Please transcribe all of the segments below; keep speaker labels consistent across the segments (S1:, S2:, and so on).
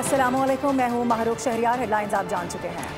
S1: अस्सलाम वालेकुम, मैं हूँ महरूख शहरियार। हेडलाइंस आप जान चुके हैं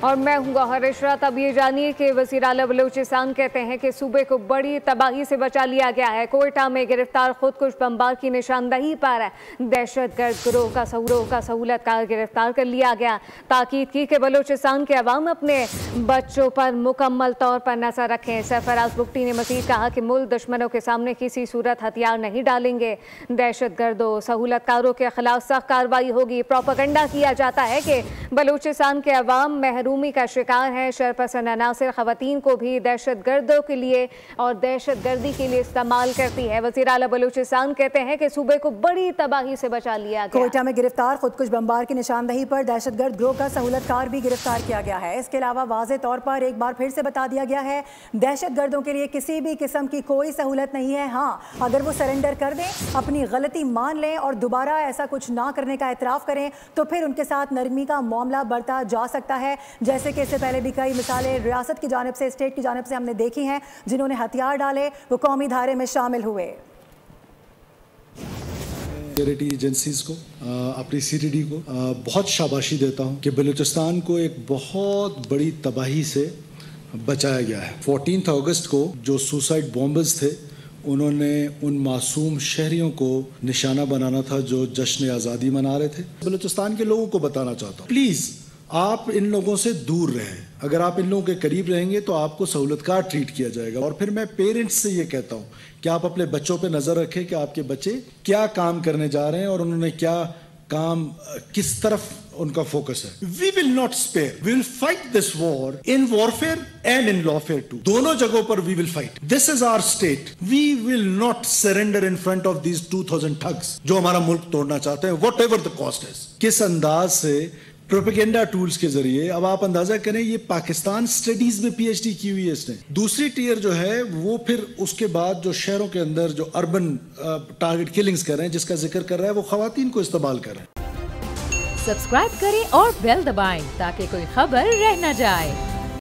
S2: और मैं हूँ गौहर इशरत। अब ये जानिए कि वज़ीर आला बलूचिस्तान कहते हैं कि सूबे को बड़ी तबाही से बचा लिया गया है। कोयटा में गिरफ्तार खुदकुश बमबार की निशानदही पर दहशतगर्द गिरोह का सहूलतकार गिरफ्तार कर लिया गया। ताकीद की कि बलूचिस्तान के अवाम अपने बच्चों पर मुकम्मल तौर पर नजर रखें। सरफराज बुगटी ने मज़ीद कहा कि मुल्क दुश्मनों के सामने किसी सूरत हथियार नहीं डालेंगे। दहशतगर्दों सहूलतकारों के खिलाफ सख्त कार्रवाई होगी। प्रोपेगेंडा किया जाता है कि बलूचिस्तान के अवाम महरूमी का शिकार है। शरपसंद अनासिर खवातीन को भी दहशतगर्दों के लिए और दहशतगर्दी के लिए इस्तेमाल करती है। वज़ीर आला बलूचिस्तान कहते हैं कि सूबे को बड़ी तबाही से बचा लिया गया।
S1: कोयटा में गिरफ्तार खुदकुश बमबार की निशानदही पर दहशतगर्द गिरोह का सहूलतकार भी गिरफ्तार किया गया है। इसके अलावा वाज़ेह तौर पर एक बार फिर से बता दिया गया है, दहशतगर्दों के लिए किसी भी किस्म की कोई सहूलत नहीं है। हाँ, अगर वो सरेंडर कर दें, अपनी गलती मान लें और दोबारा ऐसा कुछ ना करने का एतराफ़ करें तो फिर उनके साथ नरमी का मामला बढ़ता जा सकता है। जैसे कि इससे पहले भी कई मिसालें रियासत की जानिब से, स्टेट की जानिब से हमने देखी हैं। जिन्होंने हथियार डाले वो कौमी धारे में शामिल हुए।
S3: सिक्योरिटी एजेंसीज को, अपनी सीटीडी को बहुत शाबाशी देता हूं कि बलूचिस्तान को एक बहुत बड़ी तबाही से बचाया गया है। 14 अगस्त को जो सुसाइड बॉम्बर्स थे उन्होंने उन मासूम शहरियों को निशाना बनाना था जो जश्न आज़ादी मना रहे थे। बलूचिस्तान के लोगों को बताना चाहता हूँ, प्लीज़ आप इन लोगों से दूर रहें। अगर आप इन लोगों के करीब रहेंगे तो आपको सहूलतकार ट्रीट किया जाएगा। और फिर मैं पेरेंट्स से ये कहता हूँ कि आप अपने बच्चों पे नज़र रखें कि आपके बच्चे क्या काम करने जा रहे हैं और उन्होंने क्या काम, किस तरफ उनका फोकस है। We will not spare, we will fight this war in warfare and in lawfare too. दोनों जगहों पर we will fight. This is our state. We will not surrender in front of these 2000 thugs जो हमारा मुल्क तोड़ना चाहते हैं, whatever the cost is. किस अंदाज से प्रोपेगेंडा टूल्स के जरिए, अब आप अंदाजा करें, ये पाकिस्तान स्टडीज में पीएचडी की हुई है इसने। दूसरी टीयर जो है वो फिर उसके बाद जो शहरों के अंदर जो अर्बन टारगेट किलिंग्स कर रहे हैं, जिसका जिक्र कर रहा है, वो खवातीन को इस्तेमाल कर रहे हैं।
S4: सब्सक्राइब करें और बेल दबाएं ताकि कोई खबर रह न जाए।